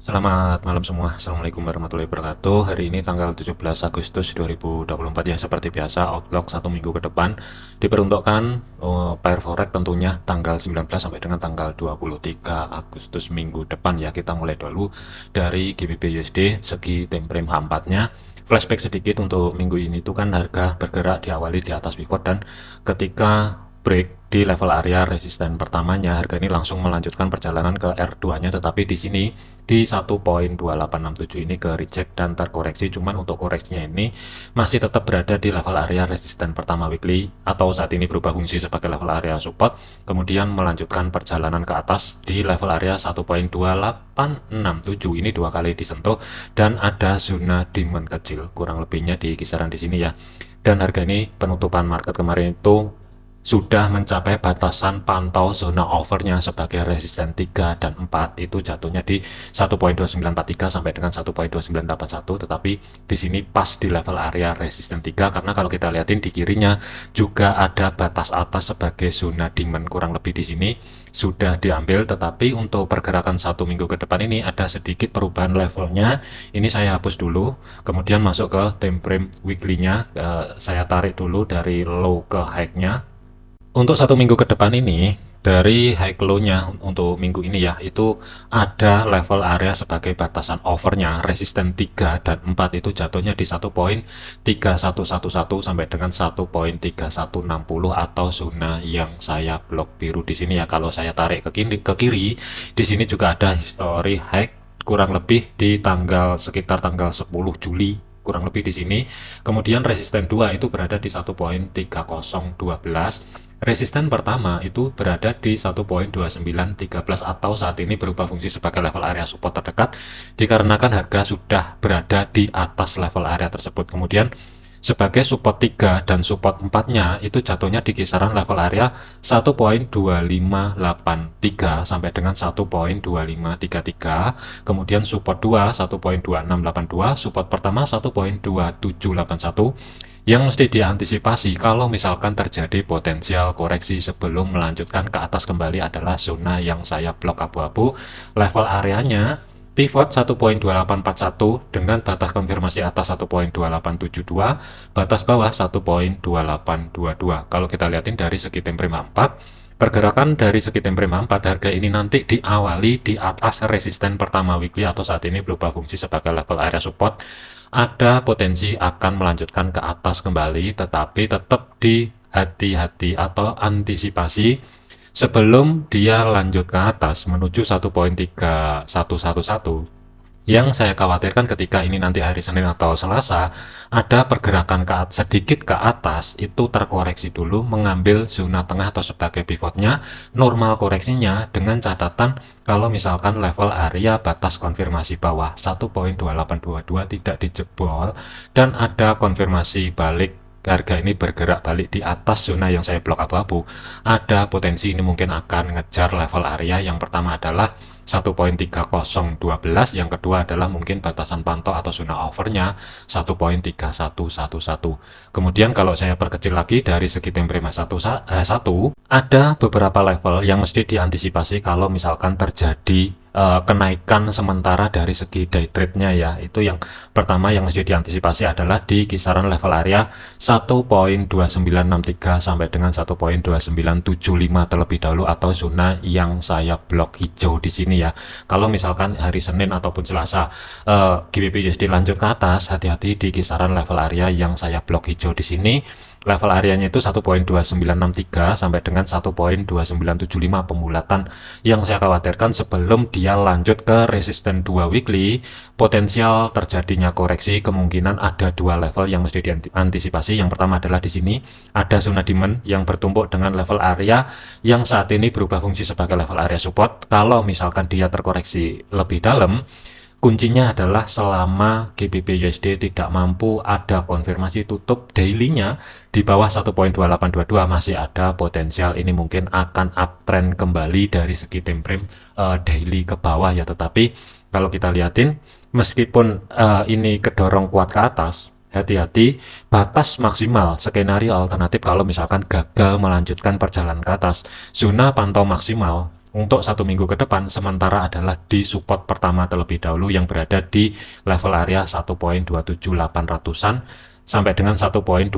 Selamat malam semua. Assalamualaikum warahmatullahi wabarakatuh. Hari ini tanggal 17 Agustus 2024 ya, seperti biasa outlook satu minggu ke depan diperuntukkan pair forex tentunya tanggal 19 sampai dengan tanggal 23 Agustus minggu depan ya. Kita mulai dulu dari GBP USD segi time frame H4-nya. Flashback sedikit untuk minggu ini itu kan harga bergerak diawali di atas pivot dan ketika break di level area resisten pertamanya, harga ini langsung melanjutkan perjalanan ke R2-nya, tetapi di sini di 1.2867 ini ke reject dan terkoreksi. Cuman untuk koreksinya ini masih tetap berada di level area resisten pertama weekly atau saat ini berubah fungsi sebagai level area support, kemudian melanjutkan perjalanan ke atas di level area 1.2867 ini dua kali disentuh dan ada zona demand kecil kurang lebihnya di kisaran di sini ya. Dan harga ini penutupan market kemarin itu sudah mencapai batasan pantau zona overnya sebagai resisten 3 dan 4 itu jatuhnya di 1.2943 sampai dengan 1.2981, tetapi di sini pas di level area resisten 3 karena kalau kita lihatin di kirinya juga ada batas atas sebagai zona demand kurang lebih di sini sudah diambil, tetapi untuk pergerakan satu minggu ke depan ini ada sedikit perubahan levelnya. Ini saya hapus dulu, kemudian masuk ke time frame weekly-nya. Saya tarik dulu dari low ke high-nya. Untuk satu minggu ke depan ini, dari high low-nya untuk minggu ini ya, itu ada level area sebagai batasan overnya, resisten 3 dan 4 itu jatuhnya di 1.3111 sampai dengan 1.3160 atau zona yang saya blok biru di sini ya. Kalau saya tarik ke kiri, di sini juga ada history high kurang lebih di sekitar tanggal 10 Juli kurang lebih di sini. Kemudian resisten 2 itu berada di 1.3012. Resisten pertama itu berada di 1.2913 atau saat ini berubah fungsi sebagai level area support terdekat dikarenakan harga sudah berada di atas level area tersebut. Kemudian sebagai support 3 dan support 4-nya itu jatuhnya di kisaran level area 1.2583 sampai dengan 1.2533. Kemudian support 2 1.2682, support pertama 1.2781. Yang mesti diantisipasi kalau misalkan terjadi potensial koreksi sebelum melanjutkan ke atas kembali adalah zona yang saya blok abu-abu. Level areanya pivot 1.2841 dengan batas konfirmasi atas 1.2872, batas bawah 1.2822. Kalau kita lihatin dari segi time frame 4, pergerakan dari segi time frame 4 harga ini nanti diawali di atas resisten pertama weekly atau saat ini berubah fungsi sebagai level area support. Ada potensi akan melanjutkan ke atas kembali, tetapi tetap di hati-hati atau antisipasi sebelum dia lanjut ke atas menuju 1.3111. Yang saya khawatirkan ketika ini nanti hari Senin atau Selasa ada pergerakan sedikit ke atas itu terkoreksi dulu mengambil zona tengah atau sebagai pivotnya, normal koreksinya dengan catatan kalau misalkan level area batas konfirmasi bawah 1.2822 tidak dijebol dan ada konfirmasi balik harga ini bergerak balik di atas zona yang saya blok abu-abu, ada potensi ini mungkin akan ngejar level area. Yang pertama adalah 1.3012, yang kedua adalah mungkin batasan pantau atau zona overnya 1.3111. Kemudian kalau saya perkecil lagi dari segi time frame 1, ada beberapa level yang mesti diantisipasi kalau misalkan terjadi kenaikan sementara dari segi day trade-nya ya. Itu yang pertama yang mesti diantisipasi adalah di kisaran level area 1.2963 sampai dengan 1.2975 terlebih dahulu atau zona yang saya blok hijau di sini ya. Kalau misalkan hari Senin ataupun Selasa GBP USD lanjut ke atas, hati-hati di kisaran level area yang saya blok hijau di sini. Level areanya itu 1.2963 sampai dengan 1.2975 pembulatan yang saya khawatirkan sebelum dia lanjut ke resisten 2 weekly, potensial terjadinya koreksi kemungkinan ada dua level yang mesti diantisipasi. Yang pertama adalah di sini ada zona demand yang bertumpuk dengan level area yang saat ini berubah fungsi sebagai level area support. Kalau misalkan dia terkoreksi lebih dalam, kuncinya adalah selama GBP USD tidak mampu ada konfirmasi tutup daily-nya di bawah 1.2822 masih ada potensial ini mungkin akan uptrend kembali dari segi time frame daily ke bawah ya. Tetapi kalau kita lihatin meskipun ini kedorong kuat ke atas, hati-hati batas maksimal skenario alternatif kalau misalkan gagal melanjutkan perjalanan ke atas, zona pantau maksimal untuk 1 minggu ke depan, sementara adalah di support pertama terlebih dahulu yang berada di level area 1.27800-an sampai dengan 1.2800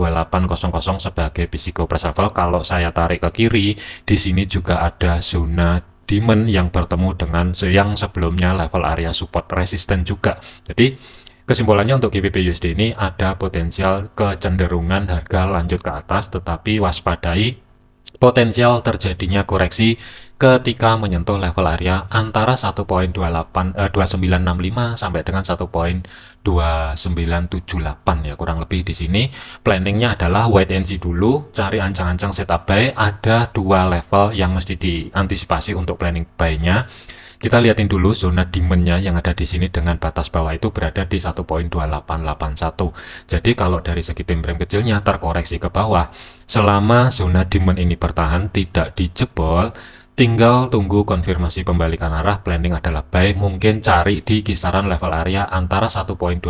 sebagai physical price level. Kalau saya tarik ke kiri, di sini juga ada zona demand yang bertemu dengan yang sebelumnya level area support resisten juga. Jadi kesimpulannya untuk GBP USD ini ada potensial kecenderungan harga lanjut ke atas, tetapi waspadai potensial terjadinya koreksi ketika menyentuh level area antara 1.2965 sampai dengan 1.2978 ya, kurang lebih di sini. Planningnya adalah wait and see dulu, cari ancang-ancang setup buy. Ada 2 level yang mesti diantisipasi untuk planning buy-nya. Kita lihatin dulu zona demand-nya yang ada di sini dengan batas bawah itu berada di 1.2881. Jadi kalau dari segi time frame kecilnya terkoreksi ke bawah, selama zona demand ini bertahan tidak dijebol, tinggal tunggu konfirmasi pembalikan arah. Planning adalah buy, mungkin cari di kisaran level area antara 1.2900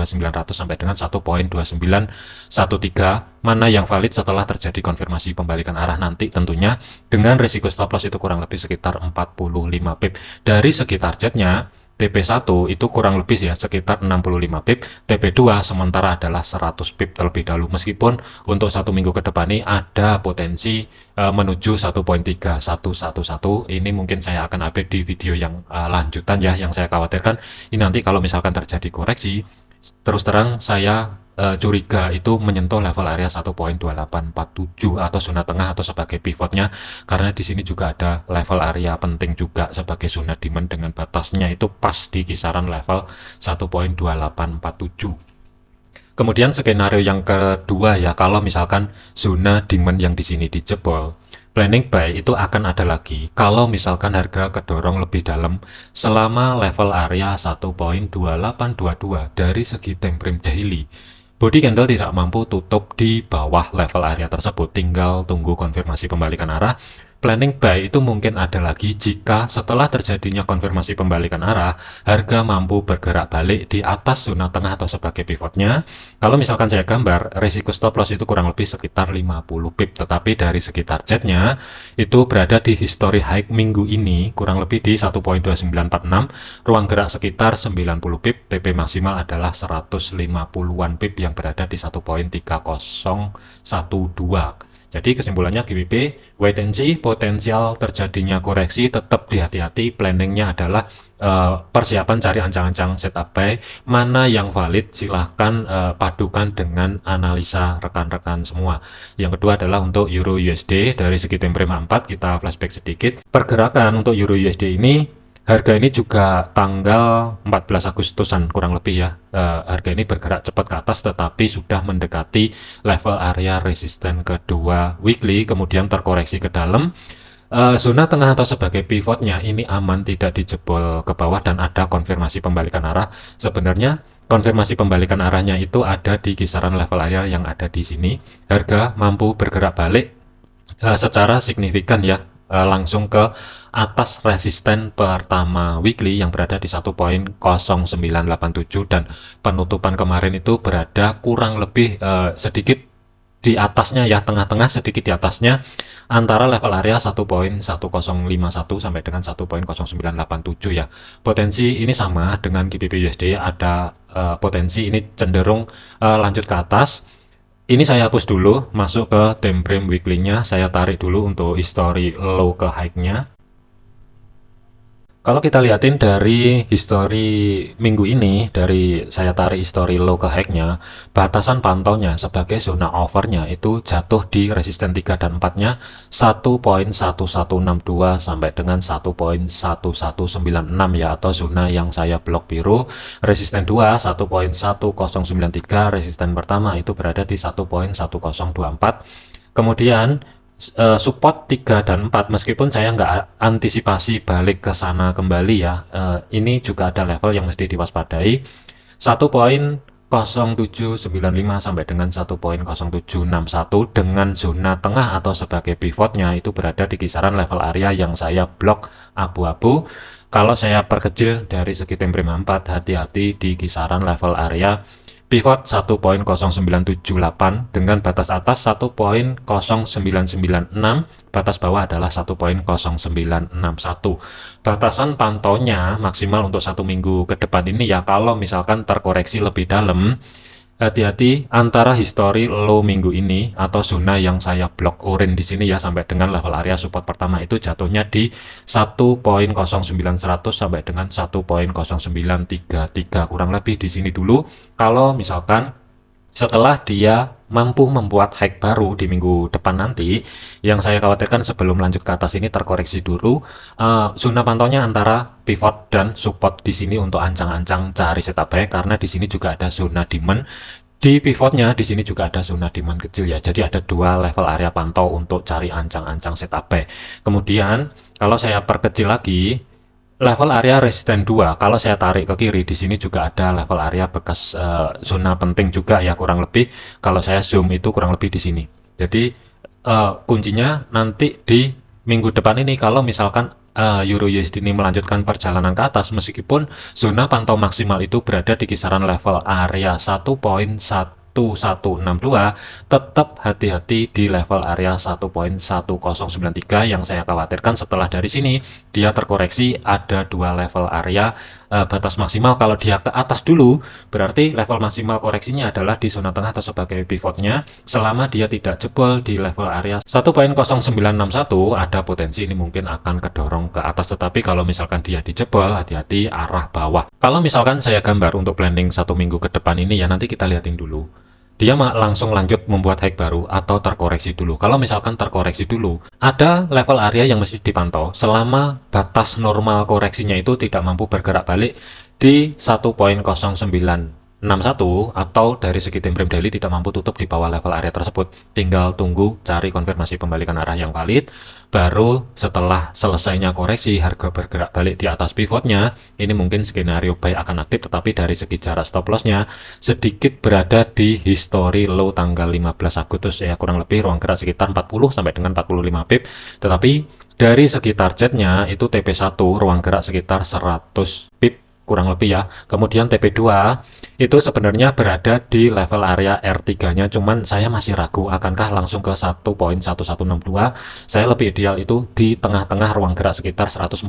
sampai dengan 1.2913. Mana yang valid setelah terjadi konfirmasi pembalikan arah nanti tentunya, dengan risiko stop loss itu kurang lebih sekitar 45 pip. Dari segi targetnya, TP1 itu kurang lebih ya sekitar 65 pip, TP2 sementara adalah 100 pip terlebih dahulu, meskipun untuk 1 minggu ke depan ini ada potensi menuju 1.3111. Ini mungkin saya akan update di video yang lanjutan ya. Yang saya khawatirkan ini nanti kalau misalkan terjadi koreksi, terus terang saya curiga itu menyentuh level area 1.2847 atau zona tengah atau sebagai pivotnya, karena di sini juga ada level area penting juga sebagai zona demand dengan batasnya itu pas di kisaran level 1.2847. Kemudian skenario yang kedua ya, kalau misalkan zona demand yang di sini dijebol, planning buy itu akan ada lagi kalau misalkan harga kedorong lebih dalam selama level area 1.2822 dari segi time frame daily. Body candle tidak mampu tutup di bawah level area tersebut, tinggal tunggu konfirmasi pembalikan arah. Planning buy itu mungkin ada lagi jika setelah terjadinya konfirmasi pembalikan arah, harga mampu bergerak balik di atas zona tengah atau sebagai pivotnya. Kalau misalkan saya gambar, risiko stop loss itu kurang lebih sekitar 50 pip, tetapi dari segi targetnya itu berada di history high minggu ini, kurang lebih di 1.2946, ruang gerak sekitar 90 pip, TP maksimal adalah 150-an pip yang berada di 1.3012. Jadi kesimpulannya GBP wait and see, potensial terjadinya koreksi, tetap hati-hati. Planningnya adalah persiapan cari ancang-ancang setup buy. Mana yang valid silahkan padukan dengan analisa rekan-rekan semua. Yang kedua adalah untuk Euro USD. Dari segi time frame 4 kita flashback sedikit. Pergerakan untuk Euro USD ini, harga ini juga tanggal 14 Agustusan kurang lebih ya. Harga ini bergerak cepat ke atas tetapi sudah mendekati level area resisten kedua weekly, kemudian terkoreksi ke dalam. Zona tengah atau sebagai pivotnya ini aman, tidak dijebol ke bawah dan ada konfirmasi pembalikan arah. Sebenarnya konfirmasi pembalikan arahnya itu ada di kisaran level area yang ada di sini. Harga mampu bergerak balik secara signifikan ya, langsung ke atas resisten pertama weekly yang berada di 1.0987, dan penutupan kemarin itu berada kurang lebih sedikit di atasnya ya, tengah-tengah sedikit di atasnya antara level area 1.1051 sampai dengan 1.0987 ya. Potensi ini sama dengan GBP USD, ada potensi ini cenderung lanjut ke atas. Ini saya hapus dulu, masuk ke time frame weekly-nya, saya tarik dulu untuk history low ke high-nya. Kalau kita lihatin dari history minggu ini, dari saya tarik history low ke high-nya, batasan pantaunya sebagai zona overnya itu jatuh di resisten 3 dan 4-nya 1.1162 sampai dengan 1.1196 ya, atau zona yang saya blok biru. Resisten 2 1.1093, resisten pertama itu berada di 1.1024. Kemudian support 3 dan 4, meskipun saya nggak antisipasi balik ke sana kembali ya, ini juga ada level yang mesti diwaspadai, 1.0795 sampai dengan 1.0761 dengan zona tengah atau sebagai pivotnya itu berada di kisaran level area yang saya blok abu-abu. Kalau saya perkecil dari segi time frame 4, hati-hati di kisaran level area pivot 1.0978 dengan batas atas 1.0996, batas bawah adalah 1.0961. Batasan pantaunya maksimal untuk 1 minggu ke depan ini ya, kalau misalkan terkoreksi lebih dalam, hati-hati antara histori low minggu ini atau zona yang saya blok orange di sini ya, sampai dengan level area support pertama itu jatuhnya di 1.0900 sampai dengan 1.0933, kurang lebih di sini dulu. Kalau misalkan setelah dia mampu membuat high baru di minggu depan nanti, yang saya khawatirkan sebelum lanjut ke atas ini terkoreksi dulu. Zona pantaunya antara pivot dan support di sini untuk ancang-ancang cari setup buy, karena di sini juga ada zona demand. Di pivotnya di sini juga ada zona demand kecil ya, jadi ada dua level area pantau untuk cari ancang-ancang setup buy. Kemudian kalau saya perkecil lagi, level area resisten 2, kalau saya tarik ke kiri di sini juga ada level area bekas zona penting juga ya, kurang lebih kalau saya zoom itu kurang lebih di sini. Jadi kuncinya nanti di minggu depan ini, kalau misalkan Euro USD ini melanjutkan perjalanan ke atas, meskipun zona pantau maksimal itu berada di kisaran level area 1.1162, tetap hati-hati di level area 1.1093, yang saya khawatirkan setelah dari sini dia terkoreksi ada dua level area batas maksimal. Kalau dia ke atas dulu, berarti level maksimal koreksinya adalah di zona tengah atau sebagai pivotnya. Selama dia tidak jebol di level area 1.0961, ada potensi ini mungkin akan kedorong ke atas. Tetapi kalau misalkan dia dijebol, hati-hati arah bawah. Kalau misalkan saya gambar untuk planning 1 minggu ke depan ini ya, nanti kita lihatin dulu dia langsung lanjut membuat high baru atau terkoreksi dulu. Kalau misalkan terkoreksi dulu, ada level area yang mesti dipantau selama batas normal koreksinya itu tidak mampu bergerak balik di 1.0961, atau dari segi time frame daily tidak mampu tutup di bawah level area tersebut. Tinggal tunggu cari konfirmasi pembalikan arah yang valid, baru setelah selesainya koreksi harga bergerak balik di atas pivotnya, ini mungkin skenario buy akan aktif. Tetapi dari segi jarak stop lossnya sedikit berada di history low tanggal 15 Agustus ya, kurang lebih ruang gerak sekitar 40 sampai dengan 45 pip. Tetapi dari segi targetnya itu TP1 ruang gerak sekitar 100 pip kurang lebih ya. Kemudian TP2 itu sebenarnya berada di level area R3-nya, cuman saya masih ragu akankah langsung ke 1.1162. Saya lebih ideal itu di tengah-tengah ruang gerak sekitar 145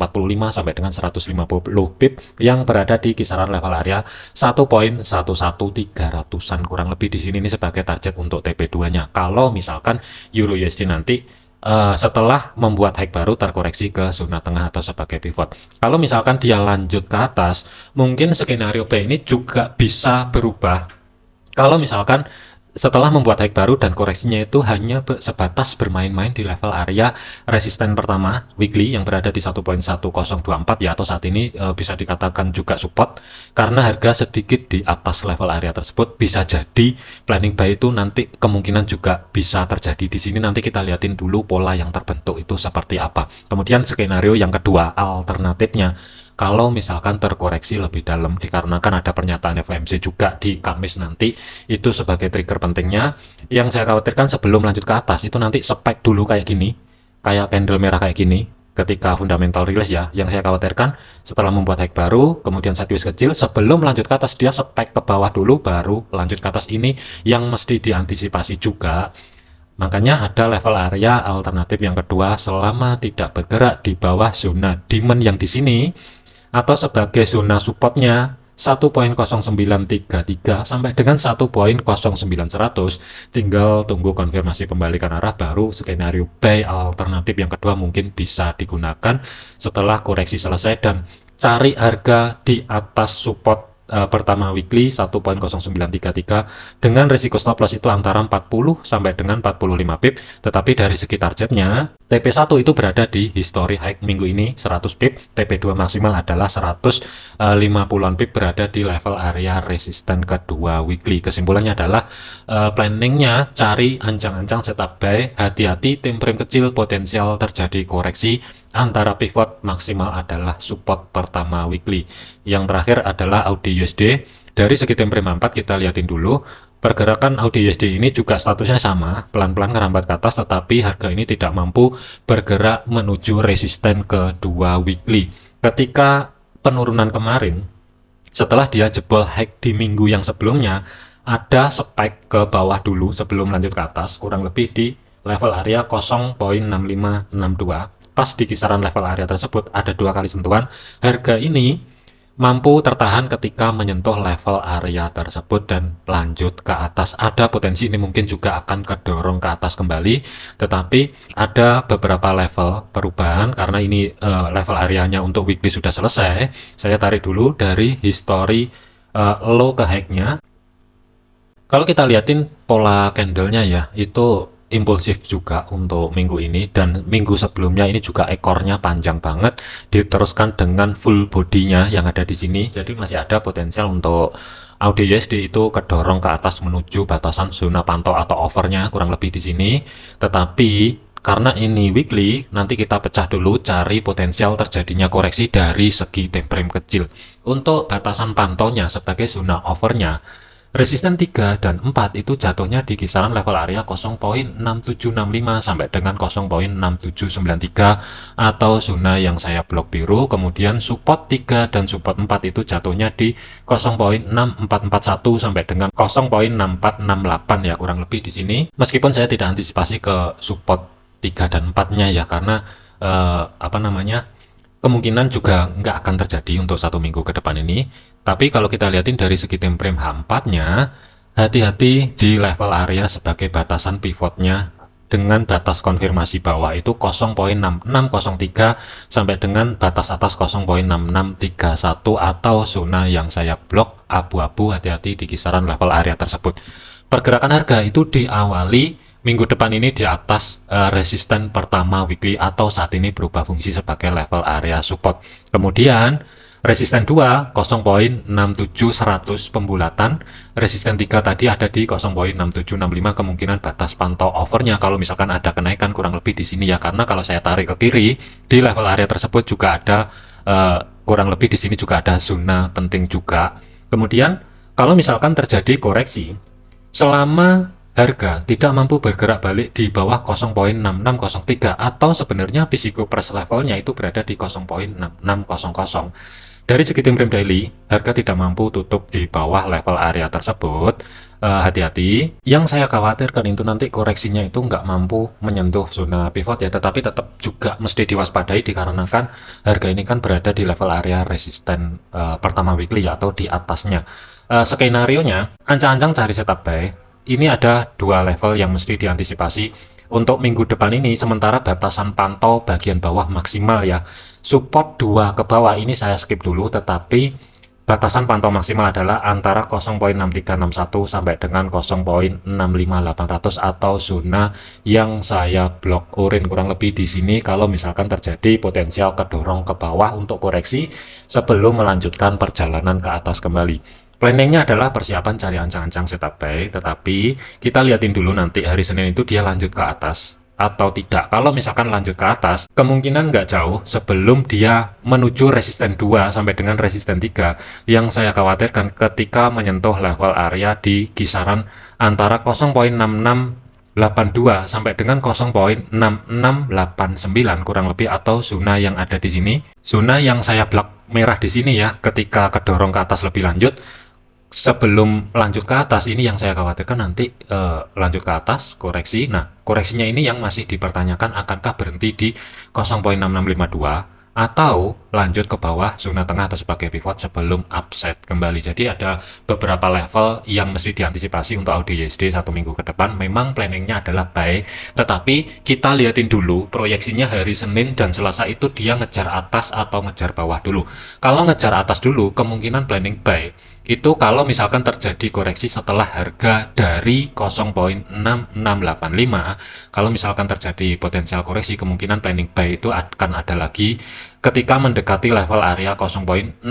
sampai dengan 150 pip yang berada di kisaran level area 1.11300-an kurang lebih di sini. Ini sebagai target untuk TP2-nya. Kalau misalkan Euro USD nanti setelah membuat high baru terkoreksi ke zona tengah atau sebagai pivot. Kalau misalkan dia lanjut ke atas, mungkin skenario buy ini juga bisa berubah. Kalau misalkan setelah membuat high baru dan koreksinya itu hanya sebatas bermain-main di level area resisten pertama weekly yang berada di 1.1024 ya, atau saat ini bisa dikatakan juga support, karena harga sedikit di atas level area tersebut. Bisa jadi planning buy itu nanti kemungkinan juga bisa terjadi di sini. Nanti kita liatin dulu pola yang terbentuk itu seperti apa. Kemudian skenario yang kedua, alternatifnya, kalau misalkan terkoreksi lebih dalam dikarenakan ada pernyataan FOMC juga di Kamis nanti, itu sebagai trigger pentingnya. Yang saya khawatirkan sebelum lanjut ke atas itu nanti spike dulu kayak gini, kayak candle merah kayak gini ketika fundamental rilis ya. Yang saya khawatirkan setelah membuat high baru kemudian sideways kecil, sebelum lanjut ke atas dia spike ke bawah dulu baru lanjut ke atas. Ini yang mesti diantisipasi juga. Makanya ada level area alternatif yang kedua, selama tidak bergerak di bawah zona demand yang di sini atau sebagai zona supportnya 1.0933 sampai dengan 1.0900, tinggal tunggu konfirmasi pembalikan arah, baru skenario buy alternatif yang kedua mungkin bisa digunakan setelah koreksi selesai dan cari harga di atas support pertama weekly 1.0933 dengan risiko stop loss itu antara 40 sampai dengan 45 pip. Tetapi dari segi targetnya TP1 itu berada di history high minggu ini 100 pip, TP2 maksimal adalah 150-an pip, berada di level area resisten kedua weekly. Kesimpulannya adalah planningnya cari ancang-ancang setup buy, hati-hati time frame kecil potensial terjadi koreksi, antara pivot maksimal adalah support pertama weekly. Yang terakhir adalah Audi USD. Dari segi time frame 4 kita lihatin dulu. Pergerakan Audi USD ini juga statusnya sama, pelan-pelan ngerambat ke atas, tetapi harga ini tidak mampu bergerak menuju resisten kedua weekly. Ketika penurunan kemarin Setelah dia jebol high di minggu yang sebelumnya, ada spike ke bawah dulu sebelum lanjut ke atas, kurang lebih di level area 0.6562. Pas di kisaran level area tersebut ada 2 kali sentuhan. Harga ini mampu tertahan ketika menyentuh level area tersebut dan lanjut ke atas. Ada potensi ini mungkin juga akan kedorong ke atas kembali, tetapi ada beberapa level perubahan karena ini level areanya untuk weekly sudah selesai. Saya tarik dulu dari history low ke high-nya. Kalau kita liatin pola candlenya ya, itu impulsif juga untuk minggu ini, dan minggu sebelumnya ini juga ekornya panjang banget, diteruskan dengan full bodinya yang ada di sini. Jadi masih ada potensial untuk AUD/USD itu kedorong ke atas menuju batasan zona pantau atau overnya kurang lebih di sini. Tetapi karena ini weekly, nanti kita pecah dulu cari potensial terjadinya koreksi dari segi time frame kecil. Untuk batasan pantaunya sebagai zona overnya, resisten 3 dan 4 itu jatuhnya di kisaran level area 0.6765 sampai dengan 0.6793 atau zona yang saya blok biru. Kemudian support 3 dan support 4 itu jatuhnya di 0.6441 sampai dengan 0.6468 ya, kurang lebih di sini. Meskipun saya tidak antisipasi ke support 3 dan 4-nya ya, karena apa namanya, kemungkinan juga nggak akan terjadi untuk 1 minggu ke depan ini. Tapi kalau kita lihatin dari segi time frame H4-nya, hati-hati di level area sebagai batasan pivotnya dengan batas konfirmasi bawah itu 0.6603 sampai dengan batas atas 0.6631 atau zona yang saya blok abu-abu. Hati-hati di kisaran level area tersebut. Pergerakan harga itu diawali minggu depan ini di atas resisten pertama weekly atau saat ini berubah fungsi sebagai level area support. Kemudian resisten 2 0.6700 pembulatan, resisten 3 tadi ada di 0.6765, kemungkinan batas pantau overnya kalau misalkan ada kenaikan kurang lebih di sini ya, karena kalau saya tarik ke kiri di level area tersebut juga ada kurang lebih di sini juga ada zona penting juga. Kemudian kalau misalkan terjadi koreksi selama harga tidak mampu bergerak balik di bawah 0.6603 atau sebenarnya psikopress levelnya itu berada di 0.6600. Dari segi time frame daily, harga tidak mampu tutup di bawah level area tersebut. Hati-hati, yang saya khawatirkan itu nanti koreksinya itu nggak mampu menyentuh zona pivot ya, tetapi tetap juga mesti diwaspadai dikarenakan harga ini kan berada di level area resisten pertama weekly ya, atau di atasnya. Skenario-nya, ancang-ancang cari setup buy. Ini ada 2 level yang mesti diantisipasi untuk minggu depan ini, sementara batasan pantau bagian bawah maksimal ya. Support 2 ke bawah ini saya skip dulu, tetapi batasan pantau maksimal adalah antara 0.6361 sampai dengan 0.65800 atau zona yang saya blok orange kurang lebih di sini kalau misalkan terjadi potensial kedorong ke bawah untuk koreksi sebelum melanjutkan perjalanan ke atas kembali. Planningnya adalah persiapan cari ancang-ancang setup buy, tetapi kita liatin dulu nanti hari Senin itu dia lanjut ke atas atau tidak. Kalau misalkan lanjut ke atas, kemungkinan nggak jauh sebelum dia menuju resisten 2 sampai dengan resisten 3, yang saya khawatirkan ketika menyentuh level area di kisaran antara 0.6682 sampai dengan 0.6689 kurang lebih, atau zona yang ada di sini. Zona yang saya blok merah di sini ya, ketika kedorong ke atas lebih lanjut. Sebelum lanjut ke atas ini yang saya khawatirkan nanti lanjut ke atas koreksi. Nah, koreksinya ini yang masih dipertanyakan akankah berhenti di 0.6652 atau lanjut ke bawah zona tengah atau sebagai pivot sebelum upset kembali. Jadi ada beberapa level yang mesti diantisipasi untuk AUD/USD 1 minggu ke depan. Memang planningnya adalah buy, tetapi kita liatin dulu proyeksinya hari Senin dan Selasa itu dia ngejar atas atau ngejar bawah dulu. Kalau ngejar atas dulu, kemungkinan planning buy itu kalau misalkan terjadi koreksi setelah harga dari 0.6685, kalau misalkan terjadi potensial koreksi, kemungkinan planning buy itu akan ada lagi ketika mendekati level area 0.6654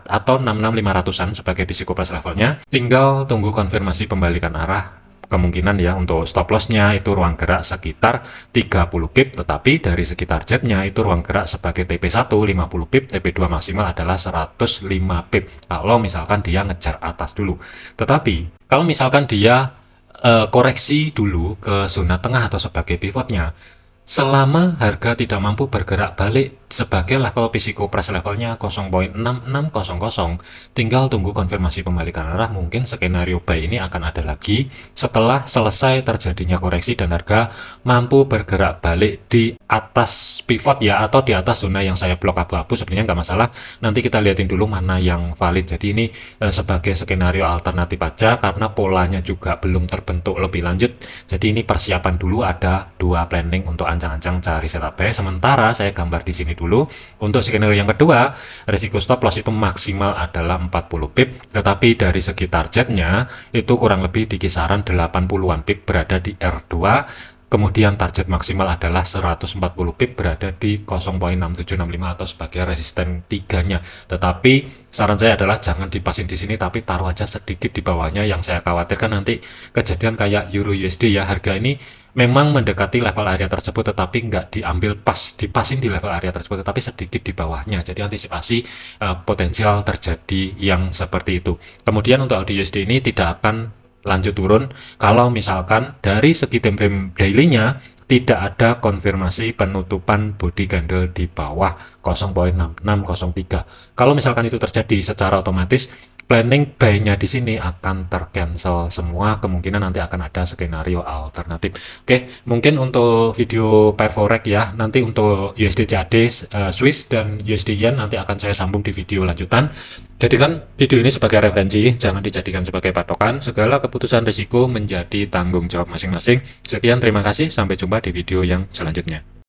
atau 66500-an sebagai psikopress levelnya. Tinggal tunggu konfirmasi pembalikan arah. Kemungkinan ya untuk stop lossnya itu ruang gerak sekitar 30 pip, tetapi dari segi targetnya itu ruang gerak sebagai TP1 50 pip, TP2 maksimal adalah 105 pip kalau misalkan dia ngejar atas dulu. Tetapi kalau misalkan dia koreksi dulu ke zona tengah atau sebagai pivotnya, selama harga tidak mampu bergerak balik sebagai level psiko press levelnya 0.6600, tinggal tunggu konfirmasi pembalikan arah. Mungkin skenario buy ini akan ada lagi setelah selesai terjadinya koreksi dan harga mampu bergerak balik di atas pivot ya, atau di atas zona yang saya blok abu-abu. Sebenarnya nggak masalah, nanti kita lihatin dulu mana yang valid. Jadi ini sebagai skenario alternatif aja, karena polanya juga belum terbentuk lebih lanjut. Jadi ini persiapan dulu, ada 2 planning untuk ancang-ancang cari setup buy. Sementara saya gambar di sini dulu. Untuk skenario yang kedua, risiko stop loss itu maksimal adalah 40 pip, tetapi dari segi targetnya itu kurang lebih di kisaran 80-an pip berada di R2. Kemudian target maksimal adalah 140 pip berada di 0.6765 atau sebagai resisten 3-nya. Tetapi saran saya adalah jangan dipasin di sini, tapi taruh aja sedikit di bawahnya. Yang saya khawatirkan nanti kejadian kayak Euro USD ya, harga ini memang mendekati level area tersebut, tetapi nggak diambil pas, dipasin di level area tersebut, tetapi sedikit di bawahnya. Jadi antisipasi potensial terjadi yang seperti itu. Kemudian untuk AUD USD ini tidak akan lanjut turun kalau misalkan dari segi time frame daily-nya tidak ada konfirmasi penutupan body candle di bawah 0.6603. Kalau misalkan itu terjadi, secara otomatis planning buy-nya di sini akan tercancel semua. Kemungkinan nanti akan ada skenario alternatif. Oke, mungkin untuk video pair forex ya, nanti untuk USD CAD, Swiss dan USD Yen nanti akan saya sambung di video lanjutan. Jadikan video ini sebagai referensi, jangan dijadikan sebagai patokan. Segala keputusan risiko menjadi tanggung jawab masing-masing. Sekian, terima kasih, sampai jumpa di video yang selanjutnya.